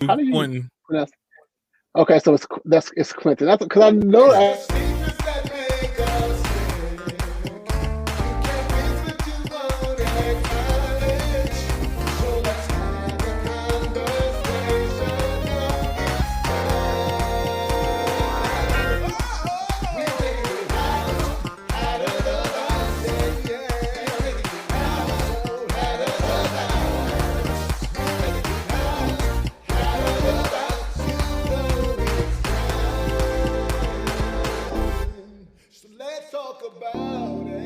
How do you Quentin. pronounce? Okay, so it's Clinton. That's because I know. Let's talk about it.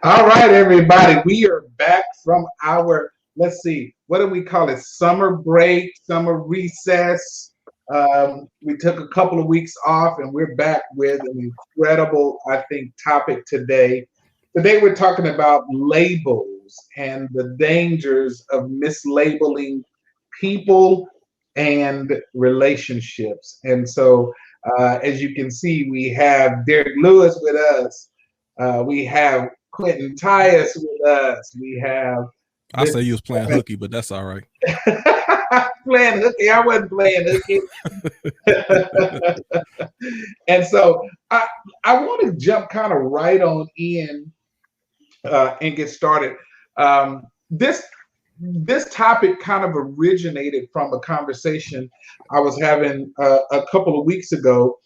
All right, everybody, we are back from our, let's see, what do we call it? Summer break, summer recess. We took a couple of weeks off and we're back with an incredible, I think, topic today. Today we're talking about labels and the dangers of mislabeling people and relationships. And so, as you can see, we have Derek Lewis with us. We have Quentin Tyus with us. We have. I say you was playing hooky, but that's all right. Playing hooky. I wasn't playing hooky. And so I want to jump kind of right on in and get started. This topic kind of originated from a conversation I was having a couple of weeks ago,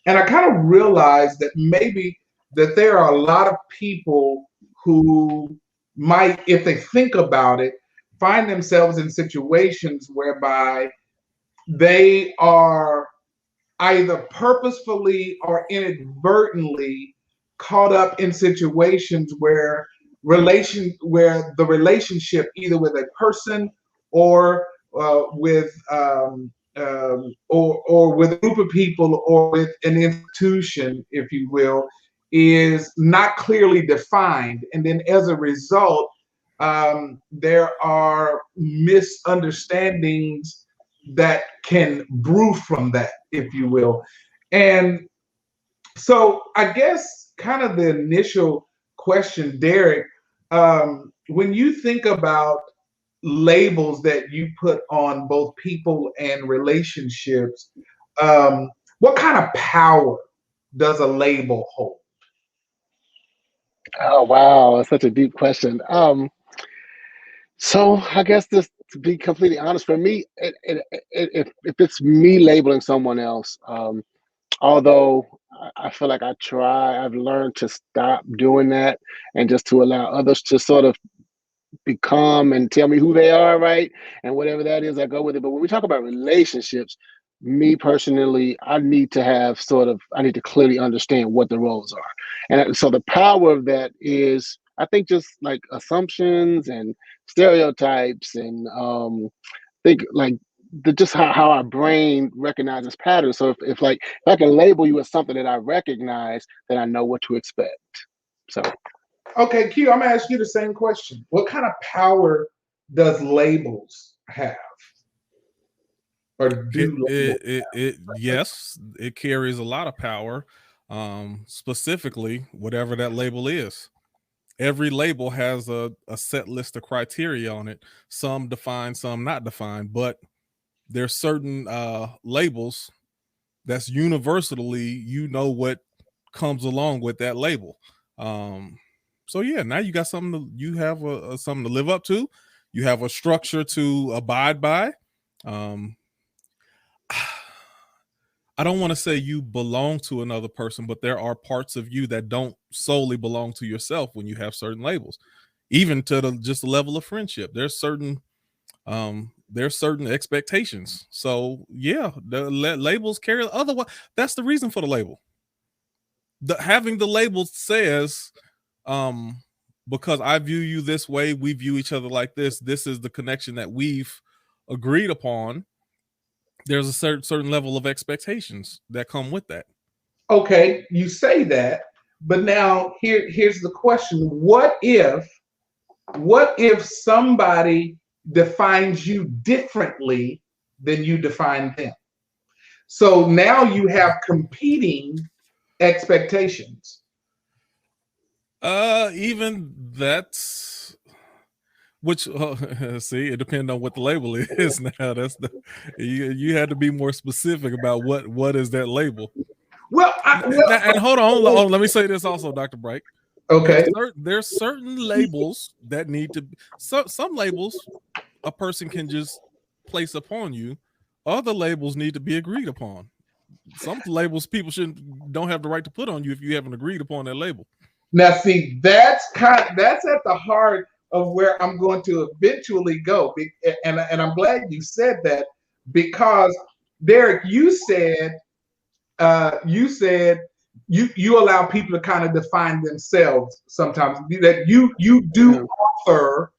and I kind of realized that maybe that there are a lot of people who might, if they think about it, find themselves in situations whereby they are either purposefully or inadvertently caught up in situations where the relationship either with a person or or with a group of people or with an institution, if you will, is not clearly defined, and then as a result, there are misunderstandings that can brew from that, if you will. And so I guess kind of the initial question, Derek, when you think about labels that you put on both people and relationships, what kind of power does a label hold? Oh wow, that's such a deep question. So I guess this, to be completely honest, for me, if it's me labeling someone else, although I feel like I've learned to stop doing that and just to allow others to sort of become and tell me who they are, right? And whatever that is, I go with it. But when we talk about relationships, me personally, I need to clearly understand what the roles are. And so the power of that is, I think, just like assumptions and stereotypes and think like just how our brain recognizes patterns. So if I can label you as something that I recognize, then I know what to expect. So Okay, Q, I'm gonna ask you the same question. What kind of power does labels have? Or do Yes, it carries a lot of power. Specifically, whatever that label is. Every label has a set list of criteria on it. Some defined, some not defined, but there's certain labels that's universally, what comes along with that label. So yeah, now you got you have something to live up to. You have a structure to abide by. I don't want to say you belong to another person, but there are parts of you that don't solely belong to yourself when you have certain labels. Even to just the level of friendship, there's certain expectations. So yeah, the labels carry. Otherwise, that's the reason for the label. Having the label says, because I view you this way, we view each other like this. This is the connection that we've agreed upon. There's a certain level of expectations that come with that. Okay, you say that, but now here's the question. What if somebody defines you differently than you define them? So now you have competing expectations. Even that's which see, it depends on what the label is now. That's the you had to be more specific about what is that label. Well, And hold on, let me say this also, Dr. Bright. okay. There's certain labels that need to be some labels a person can just place upon you. Other labels need to be agreed upon. Some labels people don't have the right to put on you if you haven't agreed upon that label. Now, see, that's at the heart of where I'm going to eventually go, and I'm glad you said that, because Derek, you said you allow people to kind of define themselves sometimes. That you do offer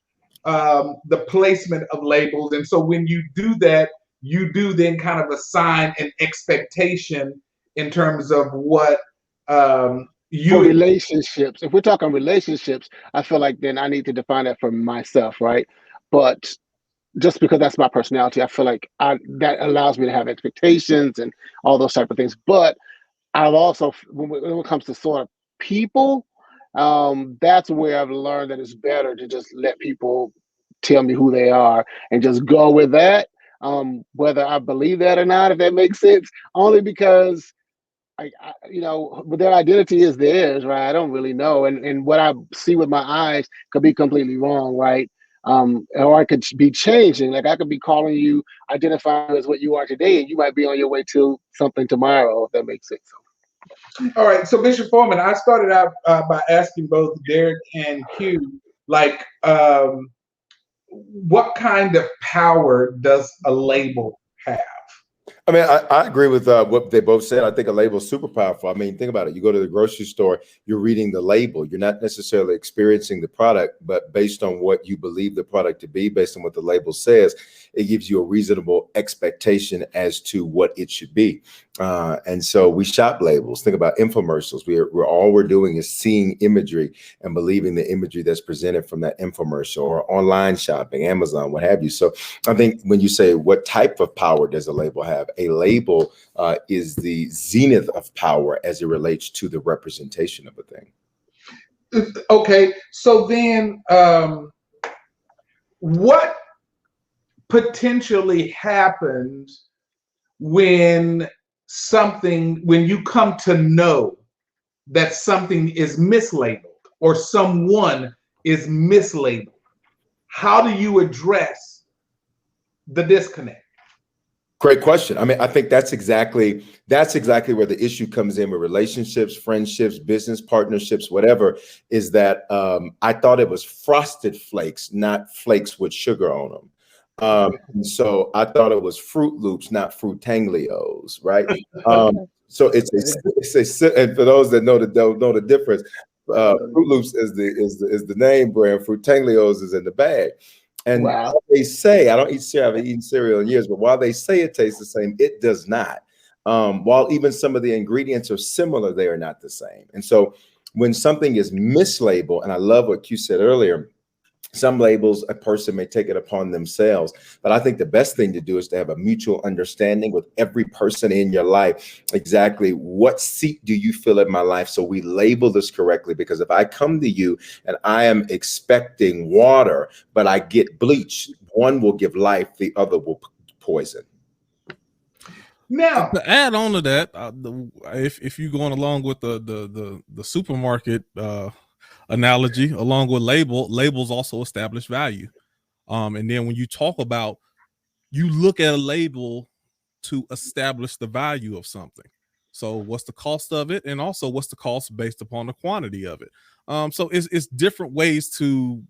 the placement of labels, and so when you do that, you do then kind of assign an expectation in terms of what For relationships, if we're talking relationships, I feel like then I need to define that for myself, right? But just because that's my personality, I feel like that allows me to have expectations and all those type of things. But I've also, when it comes to sort of people, that's where I've learned that it's better to just let people tell me who they are and just go with that, whether I believe that or not, if that makes sense. Only because their identity is theirs, right? I don't really know, and what I see with my eyes could be completely wrong, right? Or I could be changing. Like I could be calling you, identifying as what you are today, and you might be on your way to something tomorrow, if that makes sense. All right, so Bishop Foreman, I started out by asking both Derek and Hugh, like, what kind of power does a label have? I mean, I agree with what they both said. I think a label is super powerful. I mean, think about it. You go to the grocery store, you're reading the label. You're not necessarily experiencing the product, but based on what you believe the product to be, based on what the label says, it gives you a reasonable expectation as to what it should be. And so we shop labels. Think about infomercials. We're doing is seeing imagery and believing the imagery that's presented from that infomercial, or online shopping, Amazon, what have you. So I think when you say what type of power does a label have, a label is the zenith of power as it relates to the representation of a thing. Okay, so then what potentially happens when you come to know that something is mislabeled or someone is mislabeled? How do you address the disconnect? Great question. I mean, I think that's exactly where the issue comes in with relationships, friendships, business partnerships, whatever, is that I thought it was Frosted Flakes, not flakes with sugar on them. And so I thought it was Fruit Loops, not Frutanglios, right? So it's a, and for those that don't know the difference, Fruit Loops is the name brand. Frutanglios is in the bag. And Wow. they say, I haven't eaten cereal in years, but while they say it tastes the same, it does not. While even some of the ingredients are similar, they are not the same. And so when something is mislabeled, and I love what Q said earlier, some labels a person may take it upon themselves, but I think the best thing to do is to have a mutual understanding with every person in your life. Exactly what seat do you fill in my life? So we label this correctly, because if I come to you and I am expecting water, but I get bleach, one will give life, the other will poison. Now, to add on to that, if you're going along with the supermarket analogy, along with labels also establish value. And then when you talk about, you look at a label to establish the value of something. So what's the cost of it, and also what's the cost based upon the quantity of it. So it's different ways to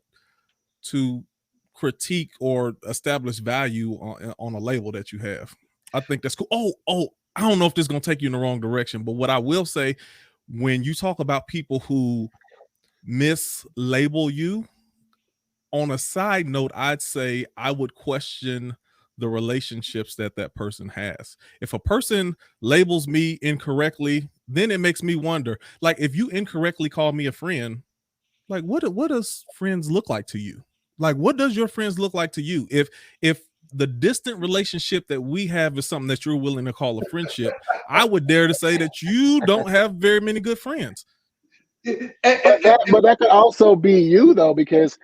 critique or establish value on a label that you have. I think that's cool. Oh, I don't know if this is gonna take you in the wrong direction, but what I will say, when you talk about people who mislabel you, on a side note, I'd say I would question the relationships that person has. If a person labels me incorrectly, then it makes me wonder, like, if you incorrectly call me a friend, like what does friends look like to you? Like, what does your friends look like to you? If the distant relationship that we have is something that you're willing to call a friendship, I would dare to say that you don't have very many good friends. But that could also be you though, because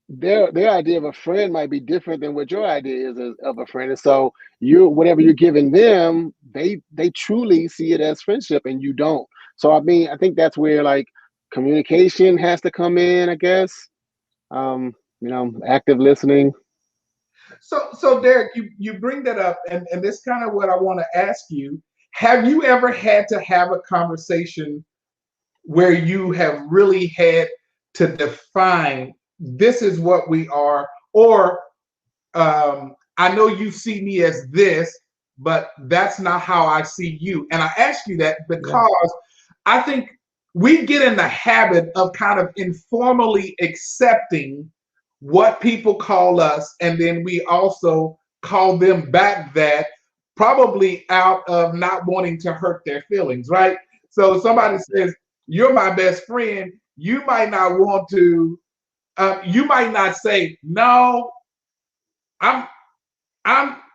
their idea of a friend might be different than what your idea is of a friend, and so you whatever you're giving them, they truly see it as friendship, and you don't. So I mean, I think that's where like communication has to come in, I guess. Active listening. So Derek, you bring that up, and this kind of what I want to ask you. Have you ever had to have a conversation where you have really had to define this is what we are, or I know you see me as this, but that's not how I see you. And I ask you that because I think we get in the habit of kind of informally accepting what people call us, and then we also call them back that, probably out of not wanting to hurt their feelings, right? So somebody says, you're my best friend, you might not want to, you might not say, no,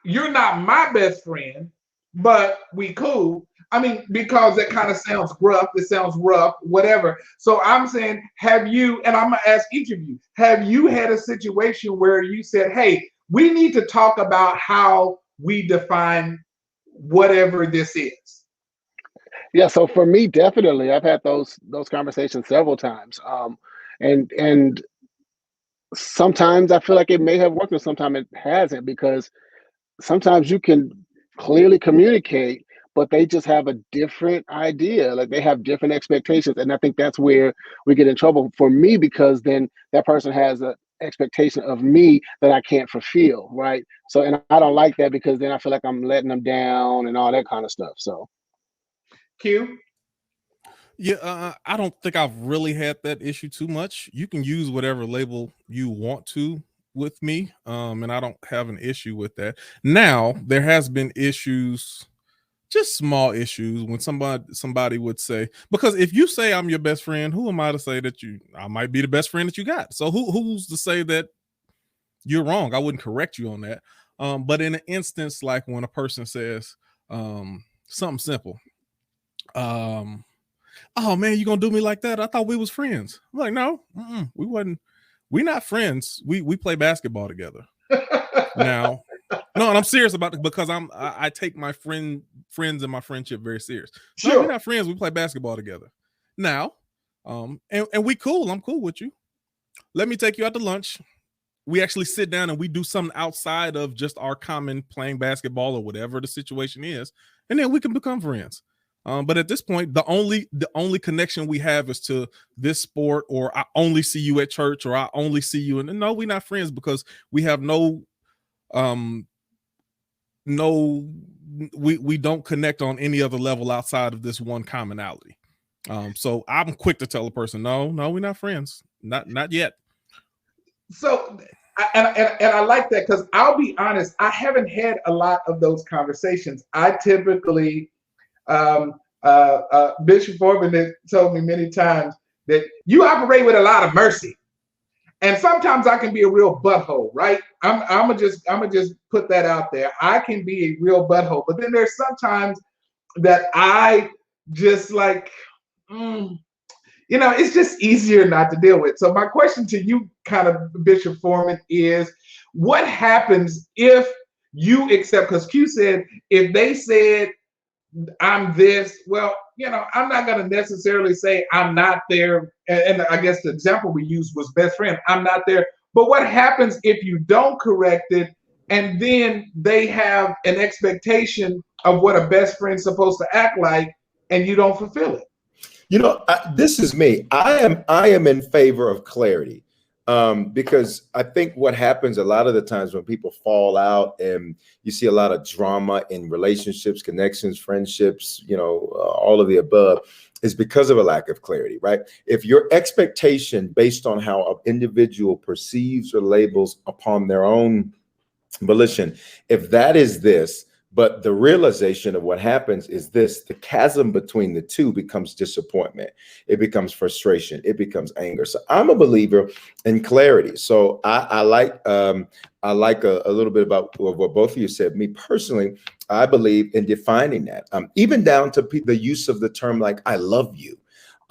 you're not my best friend, but we cool. I mean, because that kind of sounds gruff, it sounds rough, whatever. So I'm saying, have you, and I'm gonna ask each of you, have you had a situation where you said, hey, we need to talk about how we define whatever this is? Yeah, so for me, definitely, I've had those conversations several times, and sometimes I feel like it may have worked, and sometimes it hasn't, because sometimes you can clearly communicate, but they just have a different idea. Like they have different expectations. And I think that's where we get in trouble for me, because then that person has an expectation of me that I can't fulfill. Right. So, and I don't like that, because then I feel like I'm letting them down and all that kind of stuff. So, Q? Yeah, I don't think I've really had that issue too much. You can use whatever label you want to with me, and I don't have an issue with that. Now, there has been issues, just small issues, when somebody would say, because if you say I'm your best friend, who am I to say that I might be the best friend that you got? So who's to say that you're wrong? I wouldn't correct you on that. But in an instance like when a person says something simple, oh man, you gonna do me like that? I thought we was friends. I'm like, no, we wasn't. We not friends. We play basketball together. Now, no, and I'm serious about it, because I take my friends and my friendship very serious. Sure. No, we're not friends. We play basketball together. Now, and we cool. I'm cool with you. Let me take you out to lunch. We actually sit down and we do something outside of just our common playing basketball or whatever the situation is, and then we can become friends. But at this point, the only connection we have is to this sport, or I only see you at church, or I only see you. And no, we're not friends, because we have we don't connect on any other level outside of this one commonality. So I'm quick to tell a person, no, we're not friends, not yet. So, and I like that, because I'll be honest, I haven't had a lot of those conversations. I typically, Bishop Foreman has told me many times that you operate with a lot of mercy, and sometimes I can be a real butthole, right? I'm gonna just put that out there. I can be a real butthole, but then there's sometimes that I just like, it's just easier not to deal with. So my question to you, kind of Bishop Foreman, is what happens if you accept? Because Q said if they said I'm this, well, I'm not going to necessarily say I'm not there. And I guess the example we used was best friend. I'm not there. But what happens if you don't correct it, and then they have an expectation of what a best friend's supposed to act like, and you don't fulfill it? This is me. I am in favor of clarity, because I think what happens a lot of the times when people fall out, and you see a lot of drama in relationships, connections, friendships, all of the above, is because of a lack of clarity, right? If your expectation based on how an individual perceives or labels upon their own volition, if that is this, but the realization of what happens is this, the chasm between the two becomes disappointment. It becomes frustration. It becomes anger. So I'm a believer in clarity. So I like a little bit about what both of you said. Me personally, I believe in defining that, even down to the use of the term like, I love you.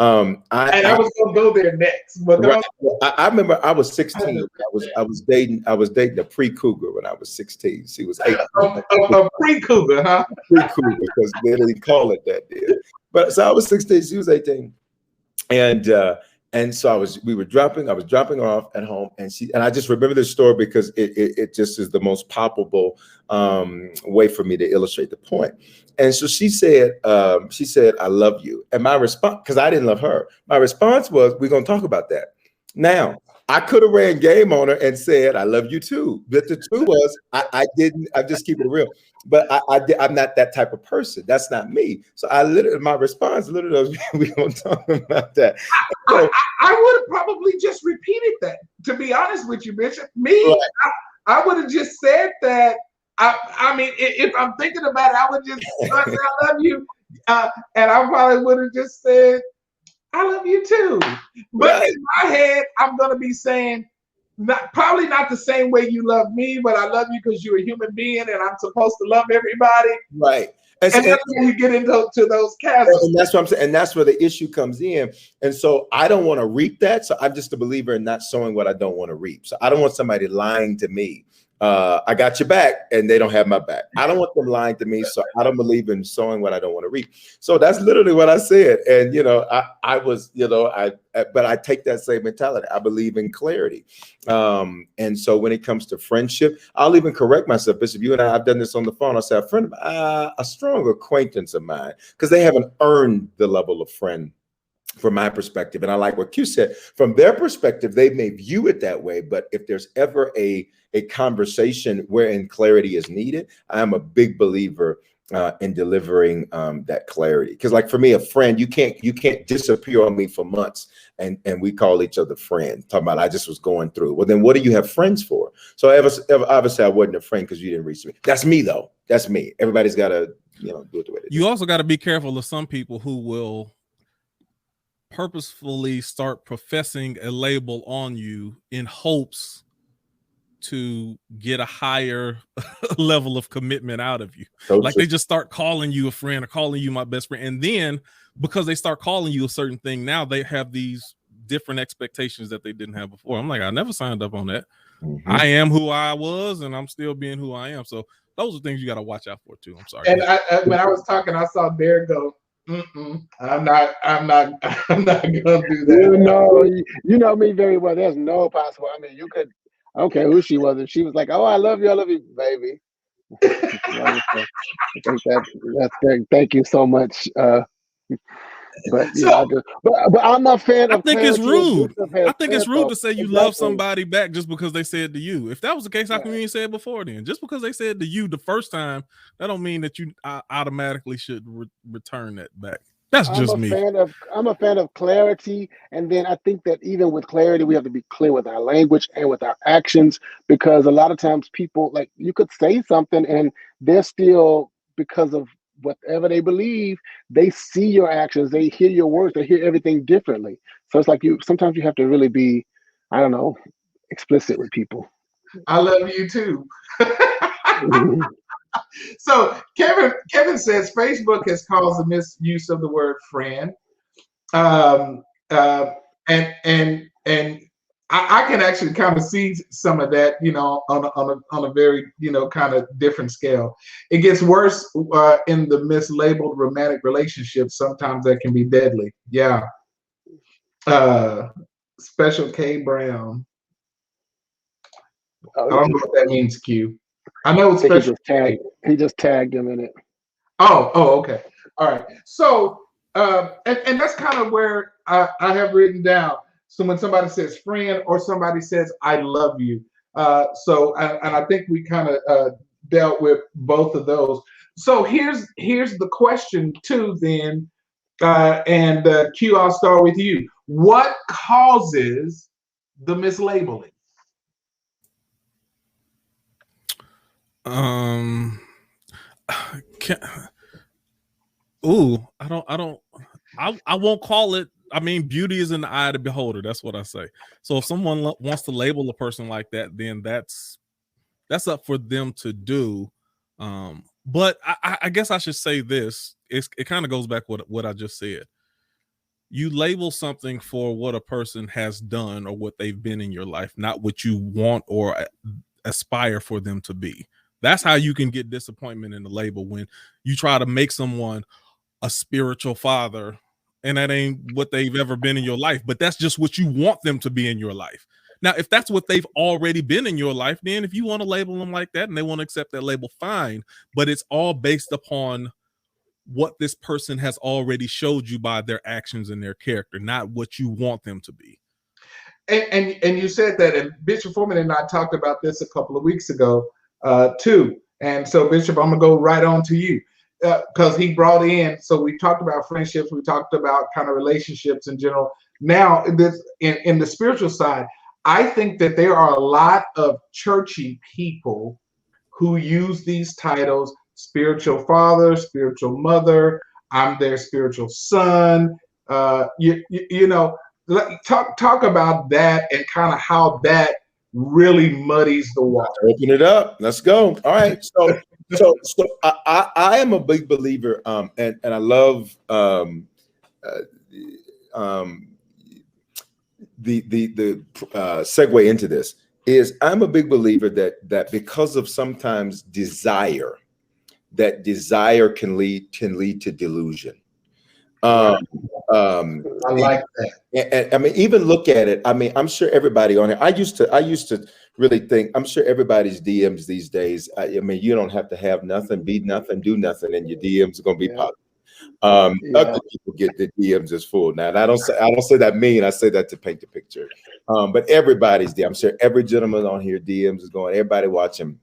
I was gonna go there next, but right. I remember I was 16. I was dating a pre-cougar when I was 16. She was 18. A pre-cougar, huh? Pre-cougar, because they didn't call it that then. But so I was 16, she was 18. And so I was dropping off at home, and I just remember this story because it just is the most palpable way for me to illustrate the point. And so she said, I love you. And my response, because I didn't love her, my response was, we're gonna talk about that. Now, I could have ran game on her and said, I love you too. But the truth was, I didn't. I'm just keeping it real. But I'm not that type of person. That's not me. So my response literally was, we're going to talk about that. So, I would have probably just repeated that, to be honest with you, Bishop. Right. I would have just said that. I mean, if I'm thinking about it, I would just say, I love you. And I probably would have just said, I love you too. But right. In my head, I'm going to be saying, probably not the same way you love me, but I love you because you're a human being and I'm supposed to love everybody. Right. And that's when you get into those chasms. And that's what I'm saying. And that's where the issue comes in. And so I don't want to reap that. So I'm just a believer in not sowing what I don't want to reap. So I don't want somebody lying to me. I got your back and they don't have my back. I don't want them lying to me. So I don't believe in sowing what I don't want to reap. So that's literally what I said. And, but I take that same mentality. I believe in clarity. And so when it comes to friendship, I'll even correct myself. Bishop, you and I've done this on the phone. I say a strong acquaintance of mine, because they haven't earned the level of friend from my perspective. And I like what Q said. From their perspective, they may view it that way. But if there's ever a conversation wherein clarity is needed, I am a big believer in delivering that clarity. Because like for me, a friend, you can't disappear on me for months and we call each other friends. Talking about I just was going through. Well, then what do you have friends for? So obviously I wasn't a friend because you didn't reach me. That's me though. That's me. Everybody's got to do it the way they do. You also got to be careful of some people who will purposefully start professing a label on you in hopes to get a higher level of commitment out of you. Like they just start calling you a friend or calling you my best friend. And then because they start calling you a certain thing, now they have these different expectations that they didn't have before. I'm like, I never signed up on that. Mm-hmm. I am who I was and I'm still being who I am. So those are things you got to watch out for too. I'm sorry. And when I was talking, I saw Derek go, I'm not gonna do that. You know me very well. There's no possible. I mean, you could. I don't care who she was. If she was like, "Oh, I love you, baby." I think that's great. Thank you so much. But yeah, but I'm a fan of. I think it's rude. I think it's rude to say you love somebody back just because they said to you. If that was the case, how come you didn't say it before then? Just because they said to you the first time, that don't mean that you automatically should return that back. That's just me. I'm a fan of clarity, and then I think that even with clarity, we have to be clear with our language and with our actions, because a lot of times people, like, you could say something and they're still, because of whatever they believe, they see your actions, they hear your words, they hear everything differently. So it's like sometimes you have to really be, I don't know, explicit with people. I love you too. So Kevin says Facebook has caused the misuse of the word friend, and I can actually kind of see some of that, on a very, kind of different scale. It gets worse in the mislabeled romantic relationships. Sometimes that can be deadly. Yeah. Special K Brown. I don't know what that means, Q. I know it's special. He just tagged him in it. Oh, okay. All right. So, and that's kind of where I have written down. So when somebody says friend or somebody says I love you, and I think we kind of dealt with both of those. So here's the question too. Then, and Q, I'll start with you. What causes the mislabeling? I won't call it. I mean, beauty is in the eye of the beholder. That's what I say. So if someone wants to label a person like that, then that's up for them to do. But I guess I should say this. It kind of goes back what I just said. You label something for what a person has done or what they've been in your life, not what you want or aspire for them to be. That's how you can get disappointment in the label, when you try to make someone a spiritual father and that ain't what they've ever been in your life, but that's just what you want them to be in your life. Now, if that's what they've already been in your life, then if you want to label them like that and they want to accept that label, fine. But it's all based upon what this person has already showed you by their actions and their character, not what you want them to be. And you said that, and Bishop Foreman and I talked about this a couple of weeks ago too. And so, Bishop, I'm gonna go right on to you because he brought in. So we talked about friendships, we talked about kind of relationships in general. Now, this in the spiritual side, I think that there are a lot of churchy people who use these titles: spiritual father, spiritual mother, I'm their spiritual son. You know, talk about that and kind of how that really muddies the water. Open it up. Let's go. All right. So I am a big believer, and I love the segue into this is I'm a big believer that because of sometimes desire, that desire can lead to delusion. I like that. And I mean, even look at it. I mean, I'm sure everybody on it. I used to really think. I'm sure everybody's DMs these days. I mean, you don't have to have nothing, be nothing, do nothing, and your DMs are gonna be popular. Other people get the DMs as full now. And I don't say that mean. I say that to paint the picture. But everybody's DM. I'm sure every gentleman on here DMs is going. Everybody watching.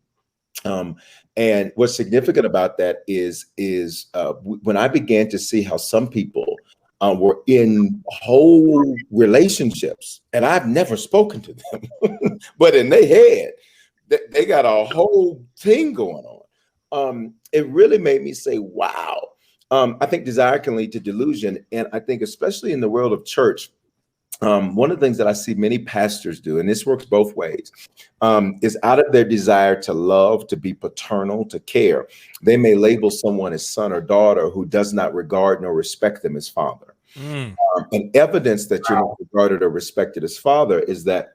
And what's significant about that is when I began to see how some people were in whole relationships, and I've never spoken to them, but in their head, they got a whole thing going on. It really made me say, wow. I think desire can lead to delusion. And I think especially in the world of church, one of the things that I see many pastors do, and this works both ways, is out of their desire to love, to be paternal, to care, they may label someone as son or daughter who does not regard nor respect them as father. And evidence that you're not regarded or respected as father is that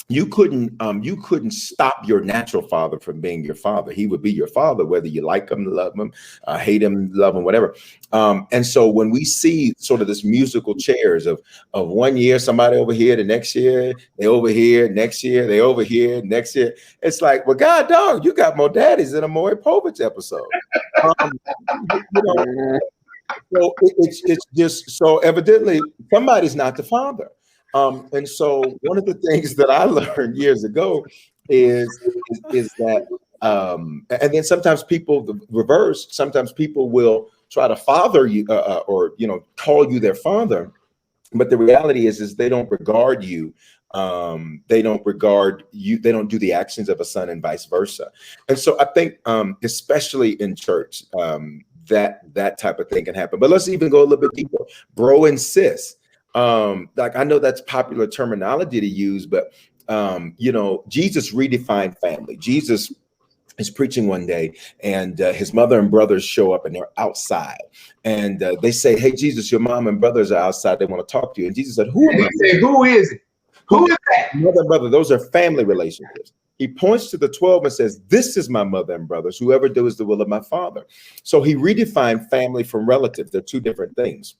you couldn't stop your natural father from being your father. He would be your father, whether you like him, love him, hate him, love him, whatever. And so when we see sort of this musical chairs of 1 year, somebody over here, the next year, they over here, next year, they over here, next year, it's like, well, God, dog, you got more daddies than a Maury Povich episode. So it's just so evidently somebody's not the father. And so one of the things that I learned years ago is that, and then sometimes people the reverse. Sometimes people will try to father you, or call you their father, but the reality is they don't regard you. They don't regard you. They don't do the actions of a son, and vice versa. And so I think, especially in church, that type of thing can happen. But let's even go a little bit deeper, bro and sis. Like I know that's popular terminology to use, but Jesus redefined family. Jesus is preaching one day, and his mother and brothers show up, and they're outside, and they say, "Hey, Jesus, your mom and brothers are outside. They want to talk to you." And Jesus said, "Who am I?" He said, "Who is it? Who is that?" Mother and brother. Those are family relationships. He points to the 12 and says, "This is my mother and brothers. Whoever does the will of my Father." So he redefined family from relative. They're two different things.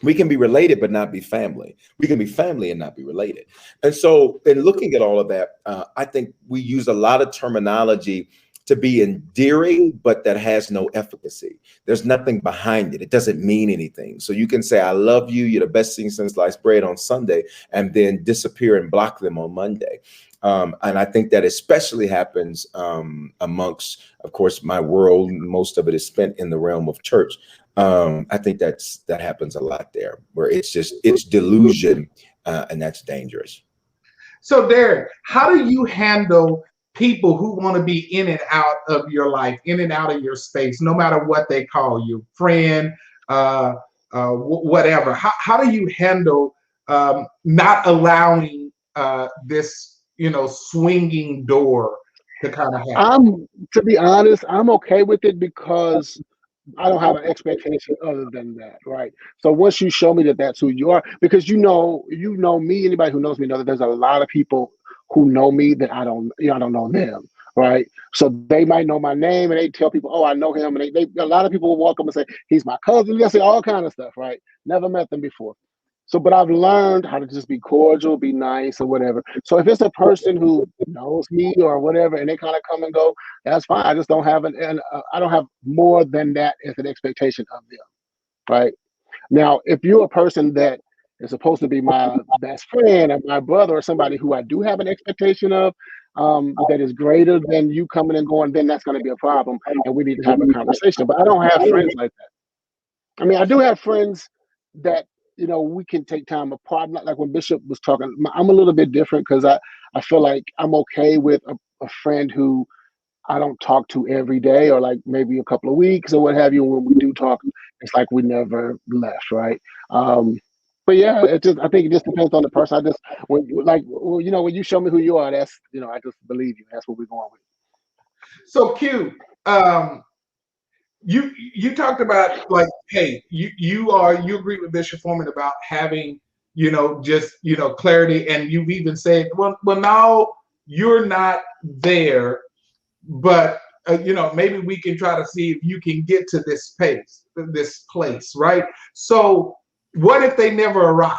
We can be related, but not be family. We can be family and not be related. And so in looking at all of that, I think we use a lot of terminology to be endearing, but that has no efficacy. There's nothing behind it. It doesn't mean anything. So you can say, "I love you. You're the best thing since sliced bread" on Sunday, and then disappear and block them on Monday. And I think that especially happens amongst, of course, my world. Most of it is spent in the realm of church. I think that happens a lot there, where it's delusion, and that's dangerous. So, Derek, how do you handle people who want to be in and out of your life, in and out of your space, no matter what they call you, friend, whatever? How do you handle not allowing this, swinging door to kind of happen? To be honest, I'm okay with it because I don't have an expectation other than that, right? So once you show me that that's who you are, because you know me, anybody who knows me knows that there's a lot of people who know me that I don't, I don't know them, right? So they might know my name and they tell people, oh, I know him, and they a lot of people will walk up and say he's my cousin. They say all kind of stuff, right? Never met them before. So, but I've learned how to just be cordial, be nice, or whatever. So if it's a person who knows me or whatever, and they kind of come and go, that's fine. I just don't have I don't have more than that as an expectation of them, right? Now, if you're a person that is supposed to be my best friend or my brother or somebody who I do have an expectation of, that is greater than you coming and going, then that's going to be a problem, and we need to have a conversation. But I don't have friends like that. I mean, I do have friends that we can take time apart. Not like when Bishop was talking. I'm a little bit different because I feel like I'm okay with a friend who I don't talk to every day or like maybe a couple of weeks or what have you. When we do talk, it's like we never left, right? But yeah, I think it just depends on the person. I just when you show me who you are, that's I just believe you. That's what we're going with. So Q, you talked about like, hey, you agree with Bishop Foreman about having just clarity, and you've even said, well now you're not there, but maybe we can try to see if you can get to this place, right? So what if they never arrive?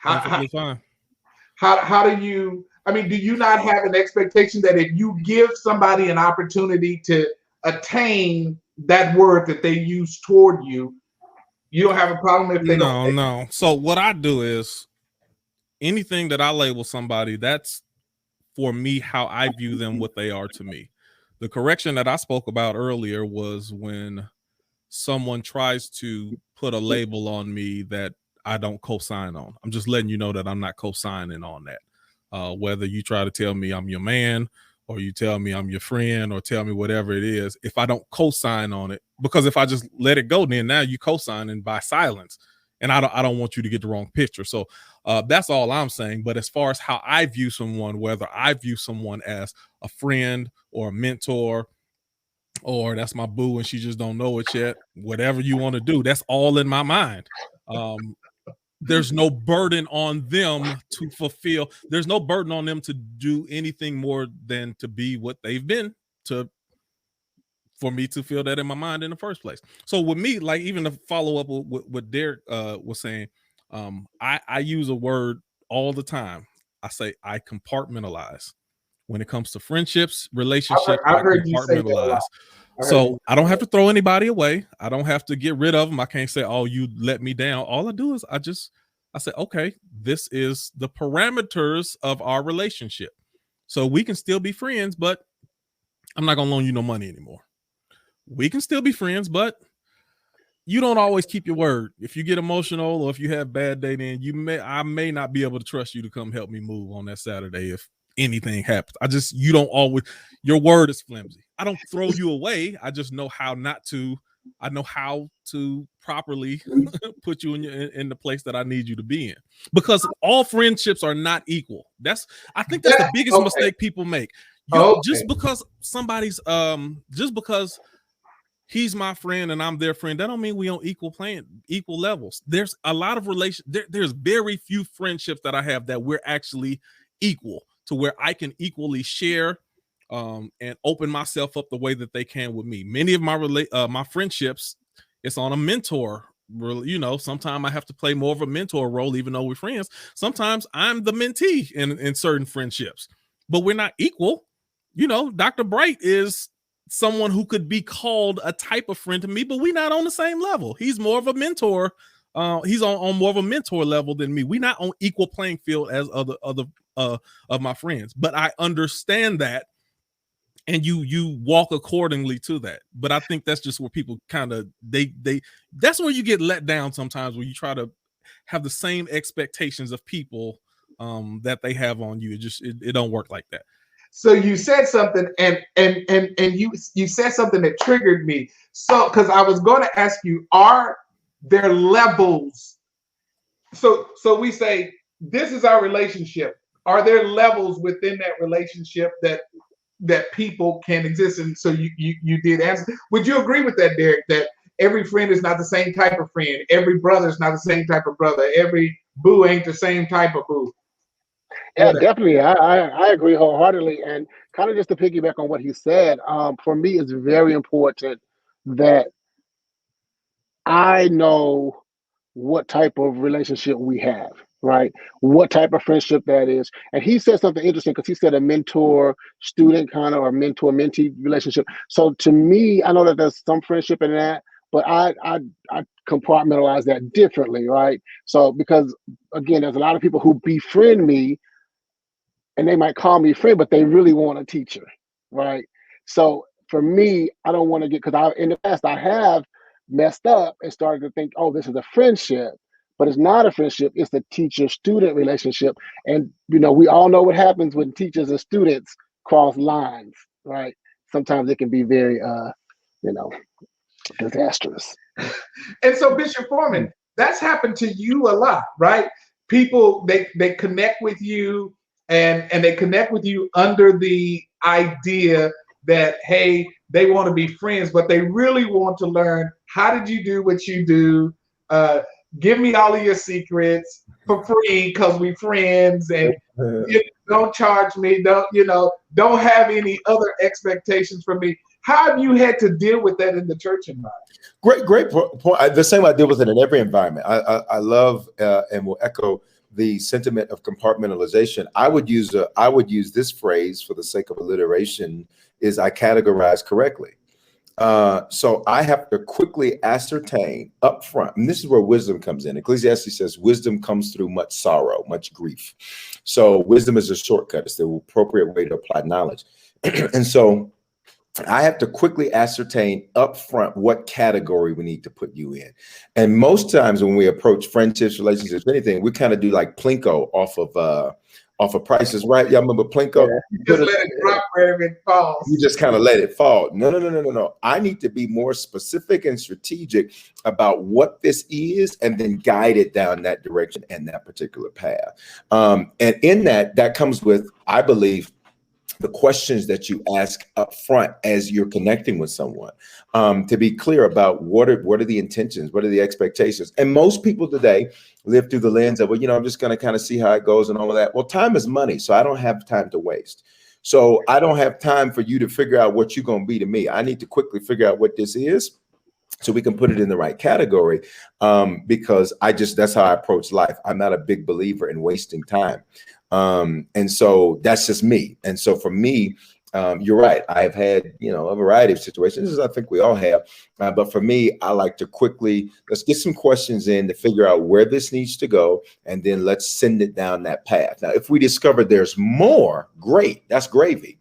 Perfectly fine. How do you? I mean, do you not have an expectation that if you give somebody an opportunity to attain that word that they use toward you, you don't have a problem if they don't? No. So what I do is anything that I label somebody, that's for me how I view them, what they are to me. The correction that I spoke about earlier was when someone tries to put a label on me that I don't co-sign on. I'm just letting you know that I'm not co-signing on that. Whether you try to tell me I'm your man, or you tell me I'm your friend, or tell me whatever it is, if I don't co-sign on it, because if I just let it go, then now you co-signing by silence, and I don't want you to get the wrong picture. So that's all I'm saying. But as far as how I view someone, whether I view someone as a friend or a mentor, or that's my boo and she just don't know it yet, whatever you want to do, that's all in my mind. There's no burden on them to fulfill. There's no burden on them to do anything more than to be what they've been for me to feel that in my mind in the first place. So with me, like even to follow up with what Derek was saying, I use a word all the time. I say I compartmentalize. When it comes to friendships, relationships, I've heard you say that a lot. So I don't have to throw anybody away. I don't have to get rid of them. I can't say, oh, you let me down. All I do is I say, okay, this is the parameters of our relationship. So we can still be friends, but I'm not going to loan you no money anymore. We can still be friends, but you don't always keep your word. If you get emotional or if you have bad day, then I may not be able to trust you to come help me move on that Saturday if anything happens. You don't always, your word is flimsy. I don't throw you away. I just know how not to. I know how to properly put you in the place that I need you to be in, because all friendships are not equal. I think that's the biggest mistake people make. Just because somebody's just because he's my friend and I'm their friend, that don't mean we on equal levels. There's a lot of there's very few friendships that I have that we're actually equal, to where I can equally share and open myself up the way that they can with me. Many of my friendships, it's on a mentor. Sometimes I have to play more of a mentor role, even though we're friends. Sometimes I'm the mentee in certain friendships, but we're not equal. Dr. Bright is someone who could be called a type of friend to me, but we're not on the same level. He's more of a mentor. He's on more of a mentor level than me. We're not on equal playing field as other of my friends, but I understand that, and you walk accordingly to that. But I think that's just where people kind of that's where you get let down sometimes, where you try to have the same expectations of people that they have on you. It don't work like that. So you said something, and you said something that triggered me. So because I was going to ask you, are there levels? So we say this is our relationship. Are there levels within that relationship that that people can exist. And so you did answer. Would you agree with that, Derek? That every friend is not the same type of friend. Every brother is not the same type of brother. Every boo ain't the same type of boo. Yeah, Whatever. definitely. I agree wholeheartedly. And kind of just to piggyback on what he said, for me, it's very important that I know what type of relationship we have, right? What type of friendship that is. And he said something interesting because he said a mentor student kind of or mentor mentee relationship. So to me, I know that there's some friendship in that, but I compartmentalize that differently, right? So because again, there's a lot of people who befriend me and they might call me friend, but they really want a teacher, right? So for me, I don't want to get because I in the past I have messed up and started to think, oh, this is a friendship, but it's not a friendship. It's a teacher-student relationship, and we all know what happens when teachers and students cross lines, right? Sometimes it can be very, you know, disastrous. And so, Bishop Foreman, that's happened to you a lot, right? People they connect with you and they connect with you under the idea that hey, they want to be friends, but they really want to learn how did you do what you do? Uh, Give me all of your secrets for free because we friends, and don't charge me. Don't have any other expectations from me. How have you had to deal with that in the church environment? Great point. The same I deal with it in every environment. I love and will echo the sentiment of compartmentalization. I would use this phrase for the sake of alliteration is I categorize correctly. So I have to quickly ascertain up front, and this is where wisdom comes in. Ecclesiastes says wisdom comes through much sorrow, much grief. So wisdom is a shortcut. It's the appropriate way to apply knowledge. And so I have to quickly ascertain up front what category we need to put you in. And most times when we approach friendships, relationships, anything, we kind of do like Plinko off of Prices Right. Y'all remember Plinko? Yeah. You just let it drop wherever it falls. You just kind of let it fall. No. I need to be more specific and strategic about what this is and then guide it down that direction and that particular path. And in that comes with, I believe, the questions that you ask up front as you're connecting with someone, to be clear about what are the intentions, what are the expectations. And most people today live through the lens of, well, I'm just going to kind of see how it goes and all of that. Well, time is money, so I don't have time to waste. So I don't have time for you to figure out what you're going to be to me. I need to quickly figure out what this is so we can put it in the right category, because that's how I approach life. I'm not a big believer in wasting time. And so that's just me. And so for me, you're right. I've had, a variety of situations, as I think we all have. But for me, I like to let's get some questions in to figure out where this needs to go. And then let's send it down that path. Now, if we discover there's more, great, that's gravy.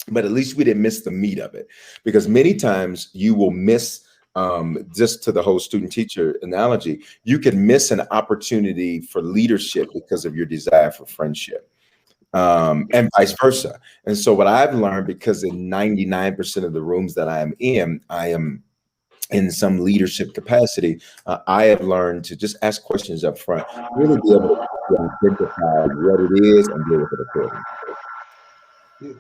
But at least we didn't miss the meat of it, because many times you will miss, just to the whole student teacher analogy, you can miss an opportunity for leadership because of your desire for friendship, and vice versa. And so what I've learned, because in 99% of the rooms that I am in some leadership capacity, I have learned to just ask questions up front, really be able to identify what it is and deal with it accordingly.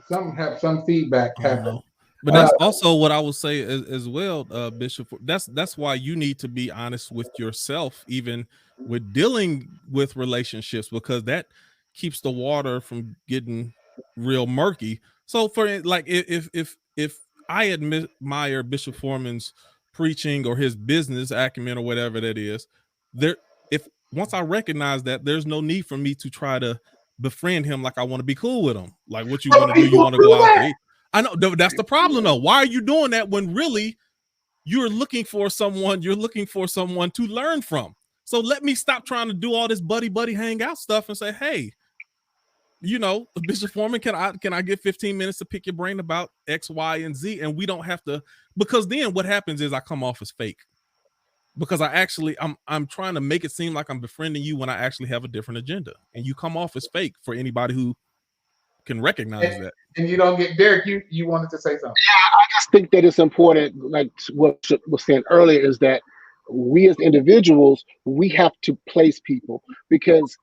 Some have some feedback happen. But that's also what I would say as well, Bishop. That's why you need to be honest with yourself, even with dealing with relationships, because that keeps the water from getting real murky. So for like, if I admire Bishop Foreman's preaching or his business acumen or whatever that is, if once I recognize that, there's no need for me to try to befriend him like I want to be cool with him. Like, what you want to do? You want to go out to eat? I know that's the problem though. Why are you doing that when really you're looking for someone to learn from? So let me stop trying to do all this buddy hangout stuff and say, hey, Bishop Foreman, can I get 15 minutes to pick your brain about X, Y, and Z? And we don't have to, because then what happens is I come off as fake, because I'm trying to make it seem like I'm befriending you when I actually have a different agenda, and you come off as fake for anybody who can recognize that. And you don't get Derek. You wanted to say something. Yeah, I just think that it's important, like what was saying earlier, is that we as individuals, we have to place people, because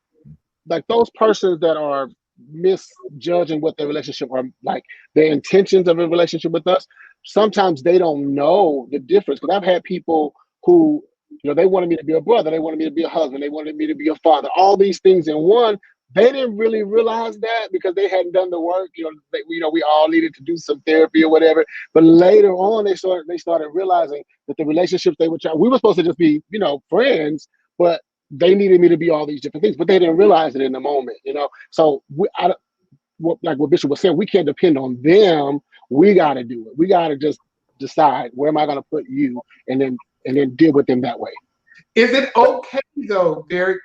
like those persons that are misjudging what their relationship or like their intentions of a relationship with us. Sometimes they don't know the difference. Because I've had people who, they wanted me to be a brother, they wanted me to be a husband, they wanted me to be a father, all these things in one. They didn't really realize that because they hadn't done the work. We all needed to do some therapy or whatever. But later on, they started realizing that the relationships they were trying, we were supposed to just be, friends, but they needed me to be all these different things. But they didn't realize it in the moment, So like what Bishop was saying, we can't depend on them. We got to do it. We got to just decide, where am I going to put you, and then deal with them that way. Is it okay though, Derek,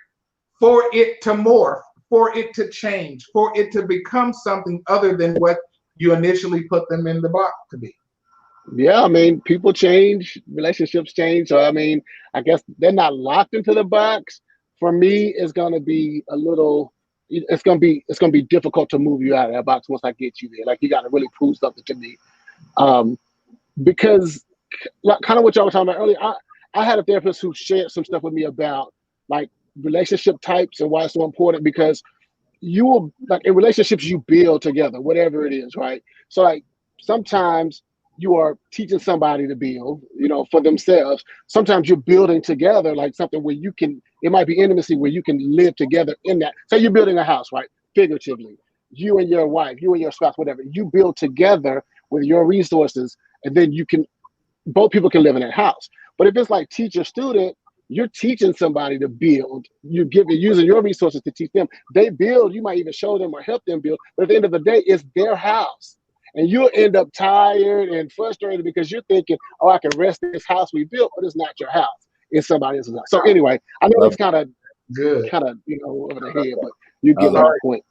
for it to morph, for it to change, for it to become something other than what you initially put them in the box to be? Yeah, I mean, people change, relationships change. So I guess they're not locked into the box. For me, it's gonna be it's gonna be difficult to move you out of that box once I get you there. Like, you got to really prove something to me, because kind of what y'all were talking about earlier. I had a therapist who shared some stuff with me about like relationship types and why it's so important, because you will, like, in relationships you build together, whatever it is, right? So like sometimes you are teaching somebody to build, for themselves. Sometimes you're building together, like something where it might be intimacy where you can live together in that. Say you're building a house, right? Figuratively, you and your wife, you and your spouse, whatever, you build together with your resources, and then both people can live in that house. But if it's like teacher student, you're teaching somebody to build. You're using your resources to teach them. They build. You might even show them or help them build. But at the end of the day, it's their house, and you'll end up tired and frustrated because you're thinking, "Oh, I can rest in this house we built," but it's not your house. It's somebody else's house. So anyway, I know it's kind of good, over the head, but you get my point.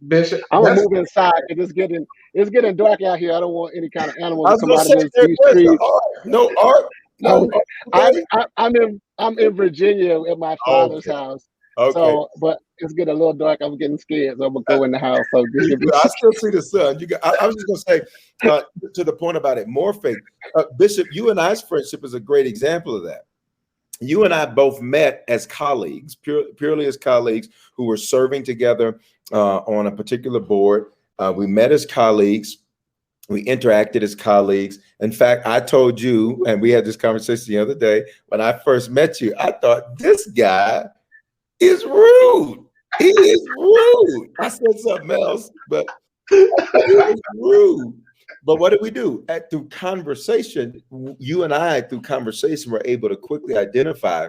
Bishop, I'm gonna move inside because it's getting dark out here. I don't want any kind of animals to come out of these trees. No art. No. I'm in Virginia at my father's house. Okay. So, but it's getting a little dark. I'm getting scared, so I'm gonna go in the house. So I still see the sun. I was just gonna say, to the point about it, morphing. Bishop, you and I's friendship is a great example of that. You and I both met as colleagues, purely as colleagues who were serving together on a particular board. We met as colleagues. We interacted as colleagues. In fact, I told you, and we had this conversation the other day, when I first met you, I thought, this guy is rude. He is rude. I said something else, but he is rude. But what did we do? Through conversation, you and I, through conversation, were able to quickly identify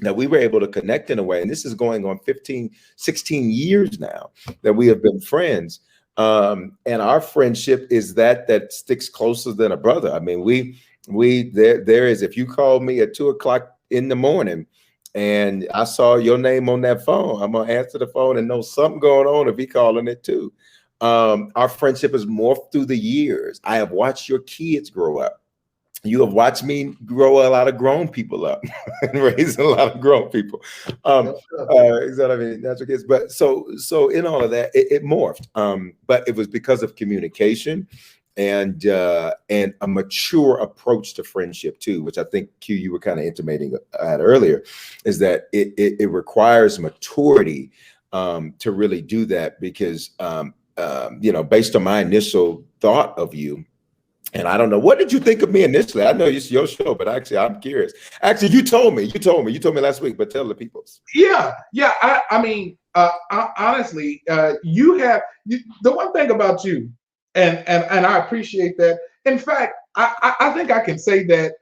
that we were able to connect in a way. And this is going on 15, 16 years now that we have been friends. And our friendship is that sticks closer than a brother. I mean, there is, if you call me at 2 o'clock in the morning and I saw your name on that phone, I'm gonna answer the phone and know something going on if he calling it too. Our friendship has morphed through the years. I have watched your kids grow up. You have watched me grow a lot of grown people up and raise a lot of grown people. Exactly, natural kids. But so in all of that, it morphed. But it was because of communication and a mature approach to friendship too, which I think Q, you were kind of intimating at earlier, is that it requires maturity to really do that, because based on my initial thought of you. And I don't know, what did you think of me initially? I know it's your show, but actually, I'm curious. Actually, you told me last week, but tell the people. Yeah. I mean, honestly, the one thing about you, and I appreciate that. In fact, I think I can say that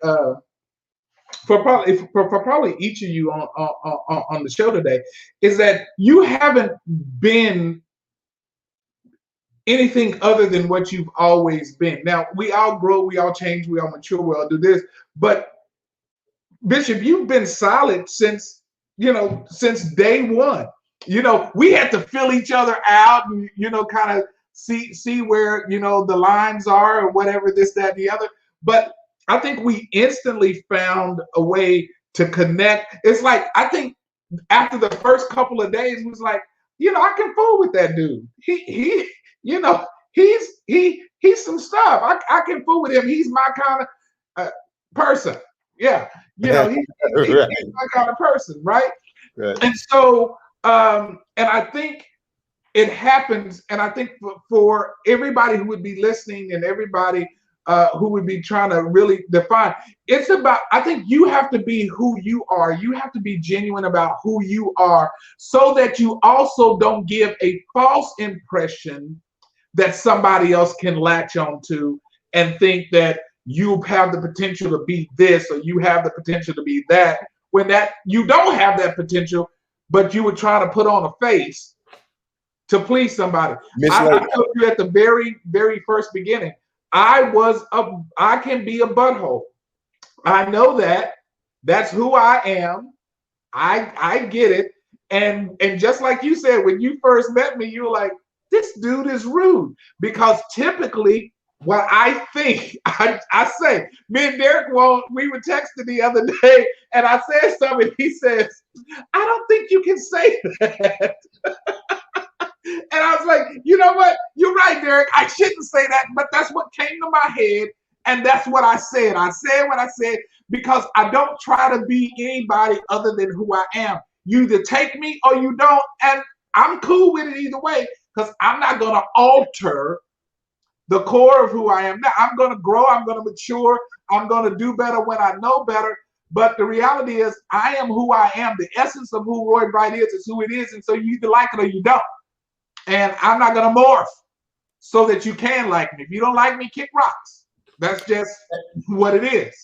for probably each of you on the show today, is that you haven't been anything other than what you've always been. Now, we all grow, we all change, we all mature, we all do this. But Bishop, you've been solid since day one. We had to fill each other out and, kind of see where, the lines are or whatever, this, that, and the other. But I think we instantly found a way to connect. It's like, I think after the first couple of days, it was like, I can fool with that dude. He's some stuff. I can fool with him. He's my kind of person. Yeah, he's my kind of person, right? And so, and I think it happens, and I think for everybody who would be listening and everybody who would be trying to really define, it's about, I think you have to be who you are. You have to be genuine about who you are so that you also don't give a false impression that somebody else can latch onto and think that you have the potential to be this or you have the potential to be that, when that you don't have that potential, but you were trying to put on a face to please somebody. I told you at the very, very first beginning, I can be a butthole. I know that. That's who I am. I get it. And just like you said, when you first met me, you were like, this dude is rude. Because typically what I think, I say, me and Derek, well, we were texting the other day, and I said something, he says, I don't think you can say that. And I was like, you know what? You're right, Derek. I shouldn't say that, but that's what came to my head, and that's what I said. I said what I said because I don't try to be anybody other than who I am. You either take me or you don't, and I'm cool with it either way because I'm not going to alter the core of who I am now. I'm going to grow. I'm going to mature. I'm going to do better when I know better. But the reality is I am who I am. The essence of who Roy Bright is who it is, and so you either like it or you don't. And I'm not going to morph so that you can like me. If you don't like me, kick rocks. That's just what it is.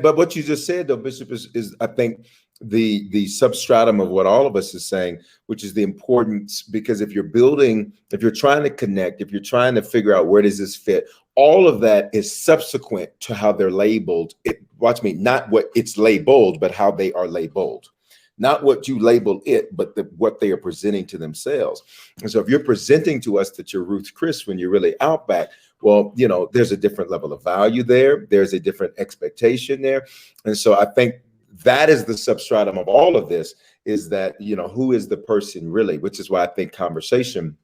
But what you just said, though, Bishop, is I think the substratum of what all of us is saying, which is the importance, because if you're building, if you're trying to connect, if you're trying to figure out where does this fit, all of that is subsequent to how they're labeled. Watch me, not what it's labeled, but how they are labeled. Not what you label it, but what they are presenting to themselves. And so if you're presenting to us that you're Ruth Chris when you're really Outback, well, you know, there's a different level of value there. There's a different expectation there. And so I think that is the substratum of all of this, is that, you know, who is the person really, which is why I think conversation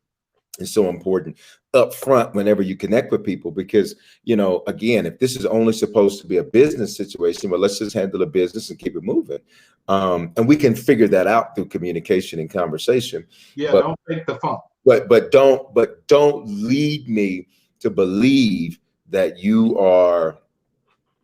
is so important up front whenever you connect with people, because, you know, again, if this is only supposed to be a business situation, well, let's just handle the business and keep it moving. And we can figure that out through communication and conversation. Yeah, but don't take the fun. But don't lead me to believe that you are,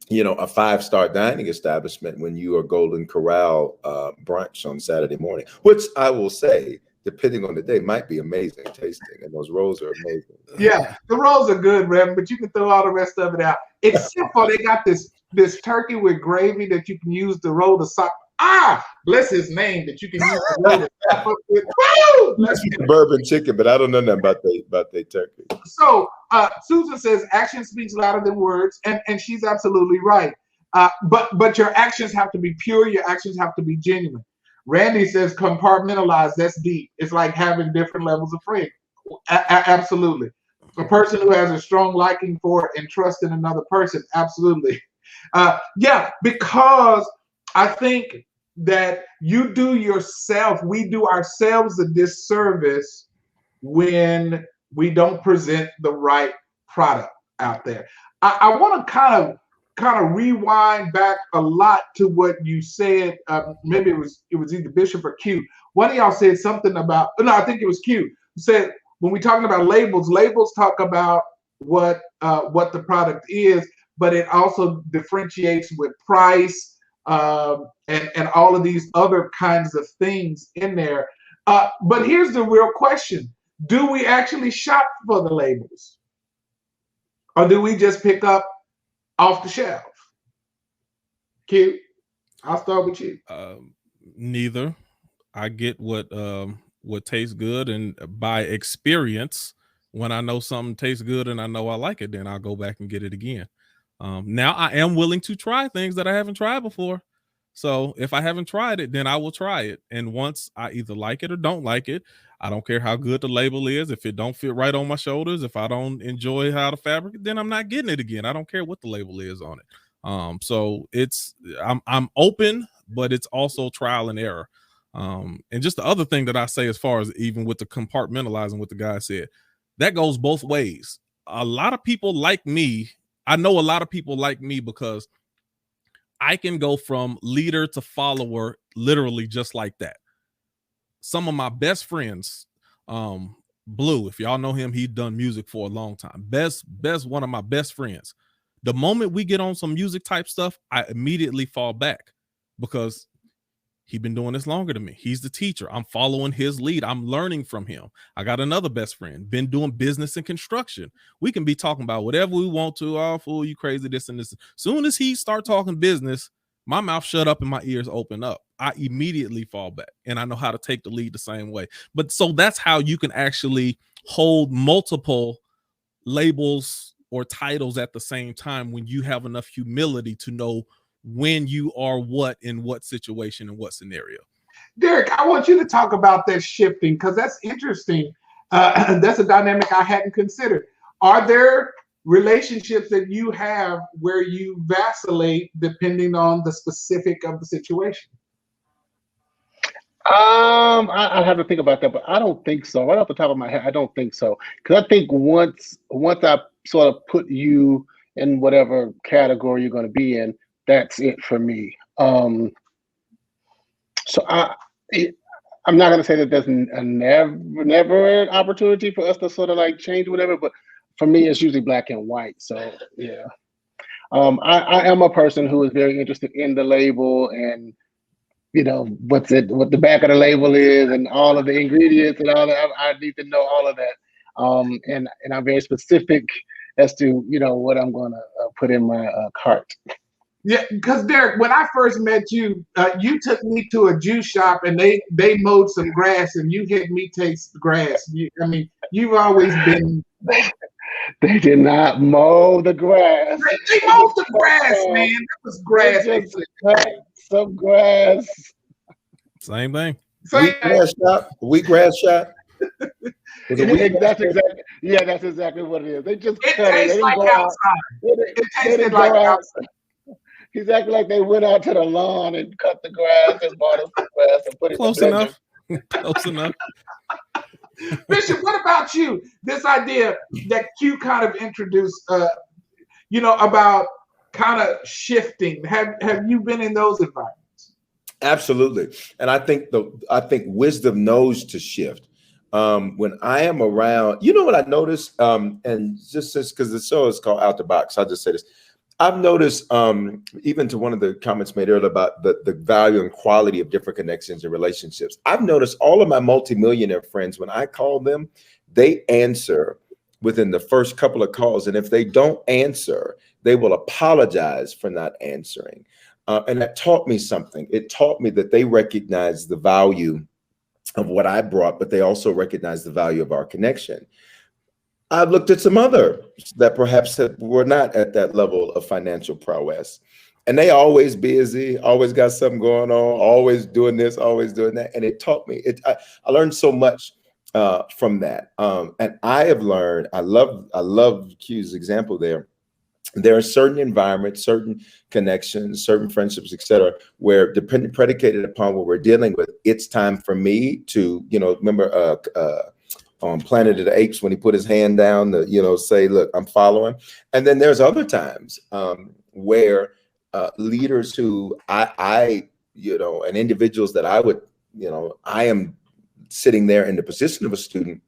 you know, a 5-star dining establishment when you are Golden Corral brunch on Saturday morning, which I will say, depending on the day, might be amazing tasting, and those rolls are amazing. Yeah, the rolls are good, Rev, but you can throw all the rest of it out, except for they got this turkey with gravy that you can use to roll the sock. Bless his name, that you can use to roll the sock up with. Woo! Bourbon chicken, but I don't know nothing about the turkey. So Susan says action speaks louder than words, and she's absolutely right. But your actions have to be pure. Your actions have to be genuine. Randy says compartmentalize. That's deep. It's like having different levels of friend. Absolutely. A person who has a strong liking for and trust in another person. Absolutely. Yeah, because I think that you do yourself, we do ourselves a disservice when we don't present the right product out there. I want to kind of rewind back a lot to what you said. Maybe it was either Bishop or Q. One of y'all said something about, no, I think it was Q, who said when we're talking about labels talk about what the product is, but it also differentiates with price and all of these other kinds of things in there. But here's the real question. Do we actually shop for the labels? Or do we just pick up off the shelf? Q, I'll start with you. Neither. I get what tastes good, and by experience, when I know something tastes good and I know I like it, then I'll go back and get it again. Now I am willing to try things that I haven't tried before. So if I haven't tried it, then I will try it. And once I either like it or don't like it, I don't care how good the label is. If it don't fit right on my shoulders, if I don't enjoy how the fabric, then I'm not getting it again. I don't care what the label is on it. So I'm open, but it's also trial and error. And just the other thing that I say, as far as even with the compartmentalizing, what the guy said, that goes both ways. A lot of people like me. I know a lot of people like me because I can go from leader to follower literally just like that. Some of my best friends, Blue, if y'all know him, he's done music for a long time. Best, one of my best friends. The moment we get on some music type stuff, I immediately fall back because he's been doing this longer than me. He's the teacher. I'm following his lead. I'm learning from him. I got another best friend, been doing business and construction. We can be talking about whatever we want to. Oh, fool, you crazy, this and this. Soon as he start talking business, my mouth shut up and my ears open up. I immediately fall back, and I know how to take the lead the same way. But so that's how you can actually hold multiple labels or titles at the same time when you have enough humility to know when you are what in what situation and what scenario. Derek, I want you to talk about that shifting, because that's interesting. That's a dynamic I hadn't considered. Are there relationships that you have where you vacillate depending on the specific of the situation? I have to think about that, but I don't think so. Right off the top of my head, I don't think so. Because I think once I sort of put you in whatever category you're going to be in, that's it for me. So I'm not going to say that there's a never an opportunity for us to sort of like change whatever, but for me, it's usually black and white. So yeah, I am a person who is very interested in the label and what the back of the label is and all of the ingredients and all that. I need to know all of that. And I'm very specific as to what I'm going to put in my cart. Yeah, because Derek, when I first met you, you took me to a juice shop and they mowed some grass and you had me taste the grass. You've always been. They did not mow the grass. They mowed the grass, man. That was grass. They just cut some grass. Same thing. Wheat grass shop. That's exactly what it is. They just it cut it. Tastes like outside. It tasted like outside. He's acting like they went out to the lawn and cut the grass and bought us some grass and put it close in enough. Close enough. Bishop, what about you? This idea that Q kind of introduced, about kind of shifting. Have you been in those environments? Absolutely, and I think wisdom knows to shift. When I am around, what I notice, and just because the show is called Out the Box, I'll just say this. I've noticed, even to one of the comments made earlier about the value and quality of different connections and relationships. I've noticed all of my multimillionaire friends, when I call them, they answer within the first couple of calls. And if they don't answer, they will apologize for not answering. And that taught me something. It taught me that they recognize the value of what I brought, but they also recognize the value of our connection. I've looked at some others that perhaps were not at that level of financial prowess, and they always busy, always got something going on, always doing this, always doing that. And it taught me, I learned so much from that. And I have learned, I love Q's example there. There are certain environments, certain connections, certain friendships, etc., where predicated upon what we're dealing with, it's time for me to, remember, on Planet of the Apes, when he put his hand down to, say, look, I'm following. And then there's other times where leaders who and individuals that I would, I am sitting there in the position of a student,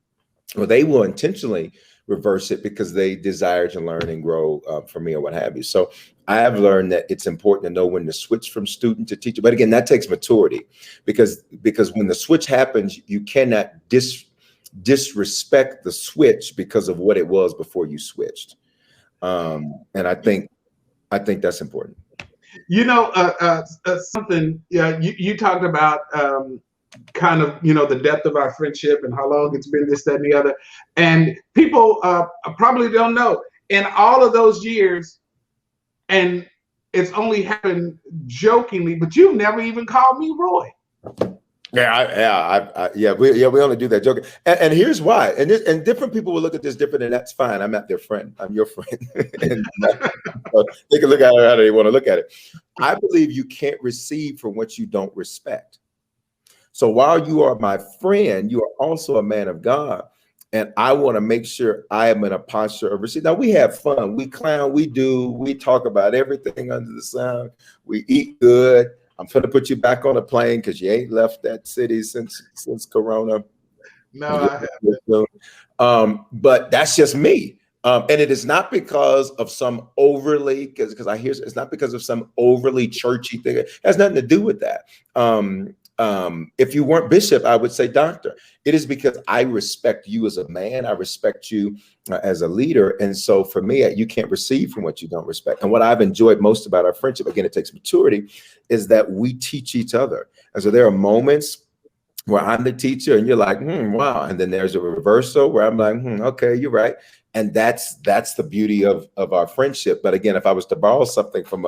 or they will intentionally reverse it because they desire to learn and grow from me or what have you. So I have learned that it's important to know when to switch from student to teacher. But again, that takes maturity, because when the switch happens, you cannot disrespect the switch because of what it was before you switched. And I think that's important. Something you talked about, kind of, the depth of our friendship and how long it's been, this, that, and the other. And people probably don't know, in all of those years, and it's only happened jokingly, but you've never even called me Roy. We only do that joking, and here's why. And different people will look at this different, and that's fine. I'm not their friend. I'm your friend, and they can look at it how they want to look at it. I believe you can't receive from what you don't respect. So while you are my friend, you are also a man of God, and I want to make sure I am in a posture of receipt. Now, we have fun, we clown, we talk about everything under the sun. We eat good. I'm going to put you back on a plane because you ain't left that city since Corona. No, I haven't. But that's just me. And it is not because of some overly, because I hear it's not because of some overly churchy thing. It has nothing to do with that. If you weren't bishop, I would say doctor. It is because I respect you as a man. I respect you as a leader. And so for me, you can't receive from what you don't respect. And what I've enjoyed most about our friendship, again, it takes maturity, is that we teach each other. And so there are moments where I'm the teacher and you're like, wow. And then there's a reversal where I'm like, okay, you're right. And that's the beauty of our friendship. But again, if I was to borrow something from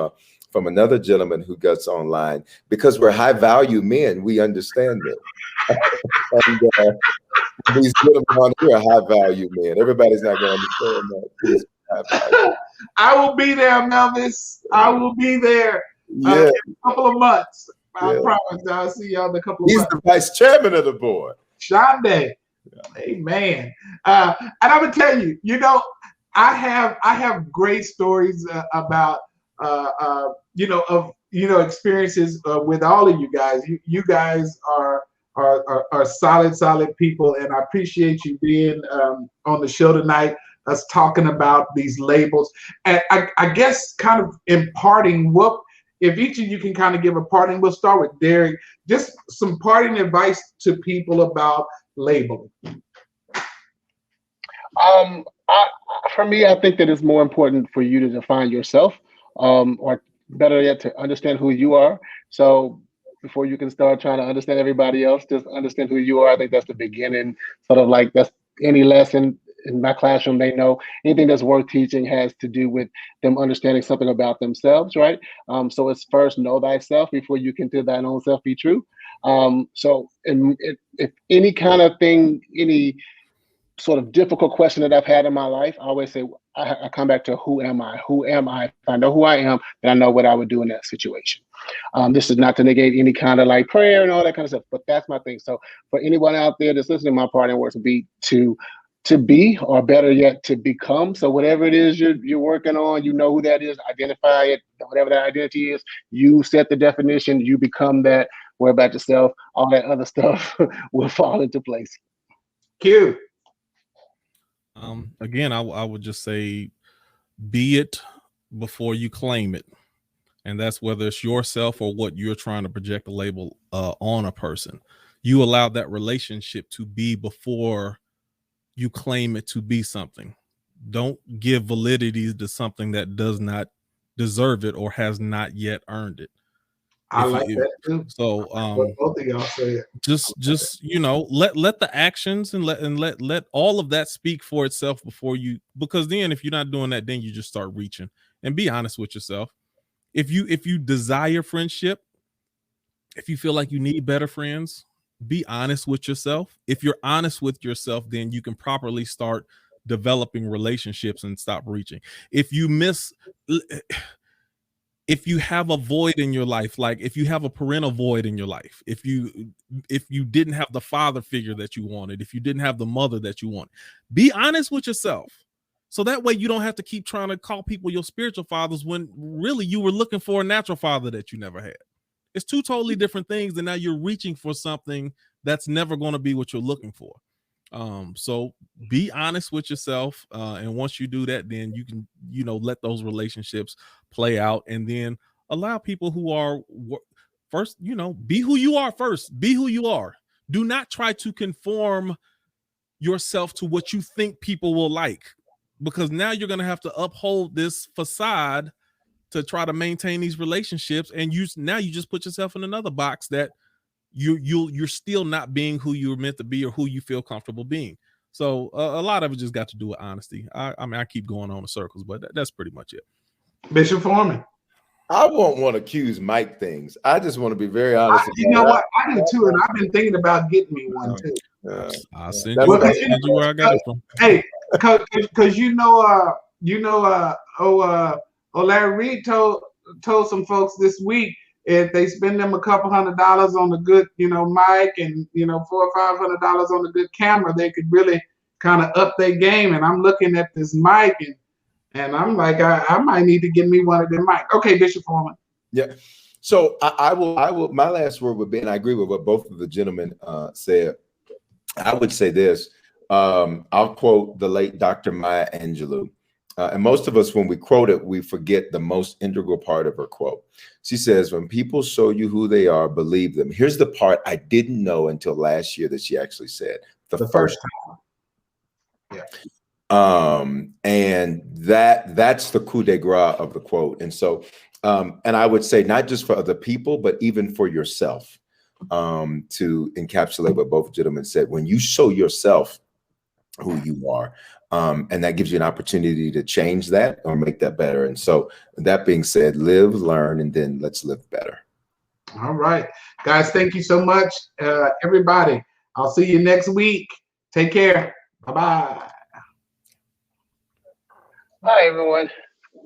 another gentleman who gets online, because we're high value men, we understand it. And these gentlemen on here are high value men. Everybody's not going to understand that. I will be there, Melvis. I will be there in a couple of months. I promise. I'll see y'all in a couple of months. He's the vice chairman of the board. Shonda. Amen. And I'm gonna tell you, I have great stories about experiences with all of you guys. You guys are solid people, and I appreciate you being on the show tonight, us talking about these labels. And I guess kind of imparting if each of you can kind of give a parting, we'll start with Derek, just some parting advice to people about labeling. For me, I think that it's more important for you to define yourself, or better yet, to understand who you are. So before you can start trying to understand everybody else, just understand who you are. I think that's the beginning, sort of like that's any lesson in my classroom. They know anything that's worth teaching has to do with them understanding something about themselves, right? So it's first know thyself before you can to thine own self be true. So if any kind of thing, any sort of difficult question that I've had in my life, I always say, I come back to who am I? Who am I? If I know who I am, then I know what I would do in that situation. This is not to negate any kind of like prayer and all that kind of stuff, but that's my thing. So for anyone out there that's listening, my parting words would be to be, or better yet, to become. So whatever it is you're working on, you know who that is, identify it, whatever that identity is, you set the definition, you become that, worry about yourself, all that other stuff will fall into place. Q. Again, I would just say, be it before you claim it. And that's whether it's yourself or what you're trying to project a label on a person. You allow that relationship to be before you claim it to be something. Don't give validity to something that does not deserve it or has not yet earned it. I like that too. So both of y'all say it. Just let the actions and let all of that speak for itself before you, because then if you're not doing that, then you just start reaching. And be honest with yourself. If you desire friendship, if you feel like you need better friends, be honest with yourself. If you're honest with yourself, then you can properly start developing relationships and stop reaching. If you have a void in your life, like if you have a parental void in your life, if you didn't have the father figure that you wanted, if you didn't have the mother that you want, be honest with yourself. So that way you don't have to keep trying to call people your spiritual fathers when really you were looking for a natural father that you never had. It's two totally different things, and now you're reaching for something that's never going to be what you're looking for. So be honest with yourself, and once you do that, then you can let those relationships play out, and then allow people who are first, be who you are first. Be who you are. Do not try to conform yourself to what you think people will like, because now you're going to have to uphold this facade to try to maintain these relationships, and you just put yourself in another box that you're still not being who you were meant to be or who you feel comfortable being. So a lot of it just got to do with honesty. I mean, I keep going on in circles, but that's pretty much it. Bishop Foreman. I won't want to accuse Mike things. I just want to be very honest. You know what? I do too, and I've been thinking about getting me one too. I'll send you where I got it from. Hey, because Larry Reed told some folks this week, if they spend them a couple $100 on a good, mic and $400 or $500 on a good camera, they could really kind of up their game. And I'm looking at this mic and I'm like, I might need to get me one of them mic. Okay, Bishop Foreman. Yeah. So I will. My last word would be, and I agree with what both of the gentlemen said. I would say this. I'll quote the late Dr. Maya Angelou. And most of us, when we quote it, we forget the most integral part of her quote. She says, when people show you who they are, believe them. Here's the part I didn't know until last year that she actually said. The first time. Yeah. And that's the coup de grace of the quote. And so, and I would say not just for other people, but even for yourself, to encapsulate what both gentlemen said. When you show yourself who you are, and that gives you an opportunity to change that or make that better. And so that being said, live, learn, and then let's live better. All right, guys, thank you so much, everybody. I'll see you next week. Take care. Bye-bye. Bye, everyone.